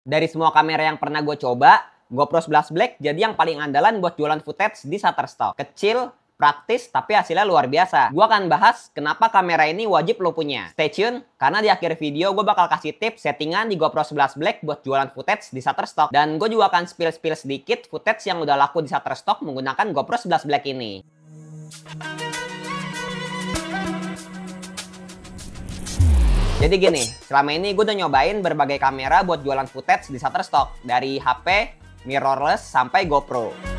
Dari semua kamera yang pernah gue coba, GoPro 11 Black jadi yang paling andalan buat jualan footage di Shutterstock. Kecil, praktis, tapi hasilnya luar biasa. Gue akan bahas kenapa kamera ini wajib lo punya. Stay tune, karena di akhir video gue bakal kasih tips settingan di GoPro 11 Black buat jualan footage di Shutterstock. Dan gue juga akan spill sedikit footage yang udah laku di Shutterstock menggunakan GoPro 11 Black ini. Jadi gini, selama ini gue udah nyobain berbagai kamera buat jualan footage di Shutterstock. Dari HP, mirrorless, sampai GoPro.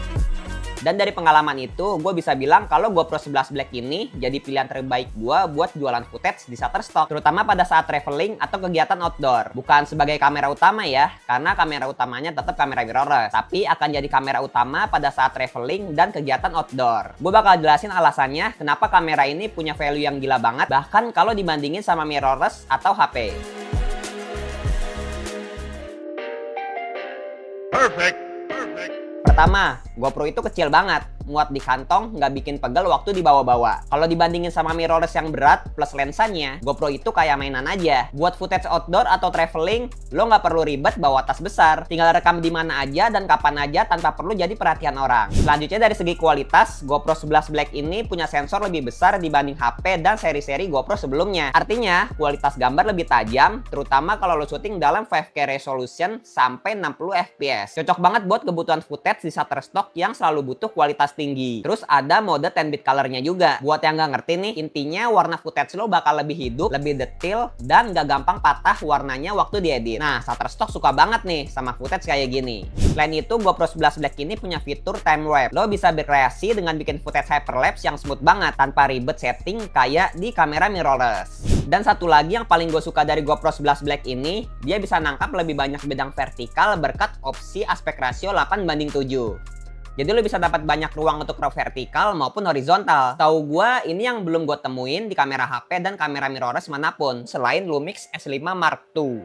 Dan dari pengalaman itu, gue bisa bilang kalau GoPro 11 Black ini jadi pilihan terbaik gue buat jualan footage di Shutterstock. Terutama pada saat traveling atau kegiatan outdoor. Bukan sebagai kamera utama ya, karena kamera utamanya tetap kamera mirrorless. Tapi akan jadi kamera utama pada saat traveling dan kegiatan outdoor. Gue bakal jelasin alasannya kenapa kamera ini punya value yang gila banget, bahkan kalau dibandingin sama mirrorless atau HP. Perfect. Pertama, GoPro itu kecil banget, muat di kantong, nggak bikin pegel waktu dibawa-bawa. Kalau dibandingin sama mirrorless yang berat plus lensanya, GoPro itu kayak mainan aja. Buat footage outdoor atau traveling, lo nggak perlu ribet bawa tas besar. Tinggal rekam di mana aja dan kapan aja tanpa perlu jadi perhatian orang. Selanjutnya dari segi kualitas, GoPro 11 Black ini punya sensor lebih besar dibanding HP dan seri-seri GoPro sebelumnya. Artinya, kualitas gambar lebih tajam, terutama kalau lo syuting dalam 5K resolution sampai 60 fps. Cocok banget buat kebutuhan footage di Shutterstock yang selalu butuh kualitas tinggi. Terus ada mode 10-bit colornya juga. Buat yang nggak ngerti nih, intinya warna footage lo bakal lebih hidup, lebih detail, dan nggak gampang patah warnanya waktu diedit. Nah, Shutterstock suka banget nih sama footage kayak gini. Selain itu, GoPro 11 Black ini punya fitur time lapse. Lo bisa berkreasi dengan bikin footage hyperlapse yang smooth banget, tanpa ribet setting kayak di kamera mirrorless. Dan satu lagi yang paling gue suka dari GoPro 11 Black ini, dia bisa nangkap lebih banyak bidang vertikal berkat opsi aspek rasio 8:7. Jadi lo bisa dapat banyak ruang untuk crop vertikal maupun horizontal. Tahu gue, ini yang belum gue temuin di kamera HP dan kamera mirrorless manapun selain Lumix S5 Mark II.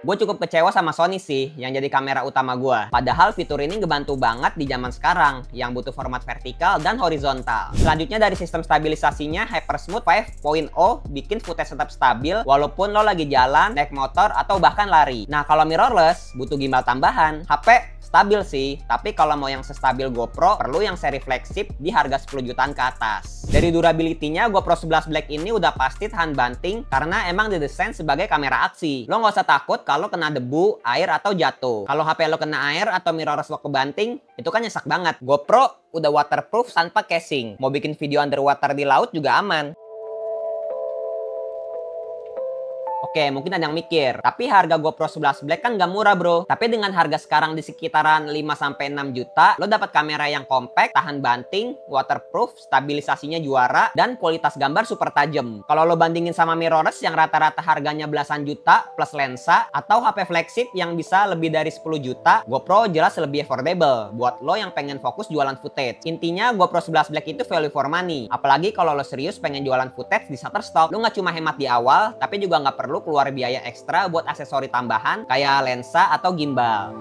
Gue cukup kecewa sama Sony sih yang jadi kamera utama gue. Padahal fitur ini ngebantu banget di zaman sekarang yang butuh format vertikal dan horizontal. Selanjutnya dari sistem stabilisasinya Hypersmooth 5.0 bikin footage tetap stabil walaupun lo lagi jalan, naik motor, atau bahkan lari. Nah kalau mirrorless butuh gimbal tambahan. HP stabil sih, tapi kalau mau yang sestabil GoPro perlu yang seri flagship di harga 10 jutaan ke atas. Dari durability-nya GoPro 11 Black ini udah pasti tahan banting karena emang didesain sebagai kamera aksi. Lo nggak usah takut kalau kena debu, air, atau jatuh. Kalau HP lo kena air atau mirrorless lo kebanting, itu kan nyesek banget. GoPro udah waterproof tanpa casing. Mau bikin video underwater di laut juga aman. Oke, mungkin ada yang mikir, tapi harga GoPro 11 Black kan gak murah bro. Tapi dengan harga sekarang di sekitaran 5-6 juta, lo dapat kamera yang compact, tahan banting, waterproof, stabilisasinya juara, dan kualitas gambar super tajam. Kalau lo bandingin sama mirrorless yang rata-rata harganya belasan juta plus lensa, atau HP flagship yang bisa lebih dari 10 juta, GoPro jelas lebih affordable buat lo yang pengen fokus jualan footage. Intinya GoPro 11 Black itu value for money. Apalagi kalau lo serius pengen jualan footage di Shutterstock, lo nggak cuma hemat di awal, tapi juga nggak perlu keluar biaya ekstra buat aksesori tambahan kayak lensa atau gimbal.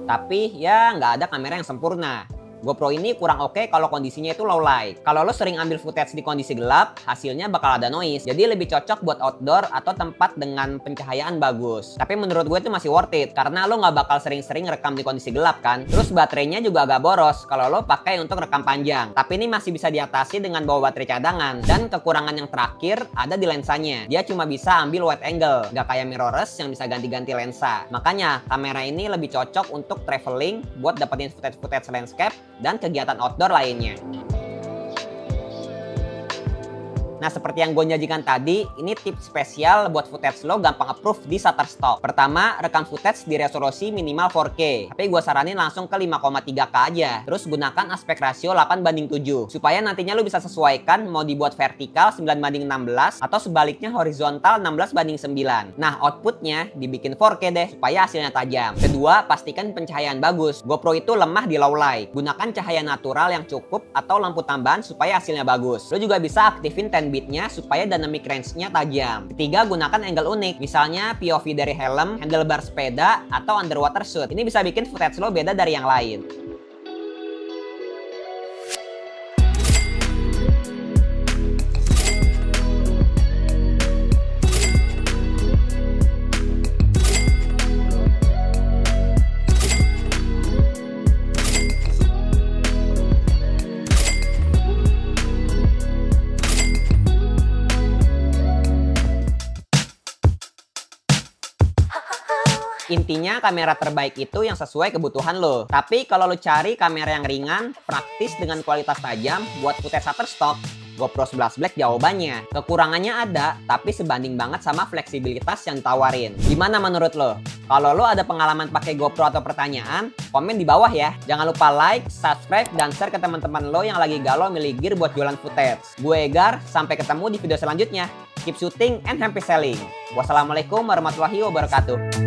Tapi ya nggak ada kamera yang sempurna. GoPro ini kurang oke kalau kondisinya itu low light. Kalau lo sering ambil footage di kondisi gelap, hasilnya bakal ada noise. Jadi lebih cocok buat outdoor atau tempat dengan pencahayaan bagus. Tapi menurut gue itu masih worth it, karena lo nggak bakal sering-sering rekam di kondisi gelap kan. Terus baterainya juga agak boros kalau lo pakai untuk rekam panjang. Tapi ini masih bisa diatasi dengan bawa baterai cadangan. Dan kekurangan yang terakhir ada di lensanya. Dia cuma bisa ambil wide angle, nggak kayak mirrorless yang bisa ganti-ganti lensa. Makanya kamera ini lebih cocok untuk traveling buat dapetin footage landscape dan kegiatan outdoor lainnya. Nah, seperti yang gue janjikan tadi, ini tips spesial buat footage lo gampang approve di Shutterstock. Pertama, rekam footage di resolusi minimal 4K. Tapi gue saranin langsung ke 5,3K aja. Terus gunakan aspek rasio 8:7. Supaya nantinya lo bisa sesuaikan mau dibuat vertikal 9:16 atau sebaliknya horizontal 16:9. Nah, outputnya dibikin 4K deh, supaya hasilnya tajam. Kedua, pastikan pencahayaan bagus. GoPro itu lemah di low light. Gunakan cahaya natural yang cukup atau lampu tambahan supaya hasilnya bagus. Lo juga bisa aktifin 10-bitnya supaya dynamic range-nya tajam. Ketiga, gunakan angle unik. Misalnya POV dari helm, handlebar sepeda, atau underwater shoot. Ini bisa bikin footage lo beda dari yang lain. Intinya kamera terbaik itu yang sesuai kebutuhan lo. Tapi kalau lo cari kamera yang ringan, praktis dengan kualitas tajam buat footage Shutterstock, GoPro 11 Black jawabannya. Kekurangannya ada, tapi sebanding banget sama fleksibilitas yang ditawarin. Gimana menurut lo? Kalau lo ada pengalaman pakai GoPro atau pertanyaan, komen di bawah ya. Jangan lupa like, subscribe, dan share ke teman-teman lo yang lagi galau milih gear buat jualan footage. Gue Egar, sampai ketemu di video selanjutnya. Keep shooting and happy selling. Wassalamualaikum warahmatullahi wabarakatuh.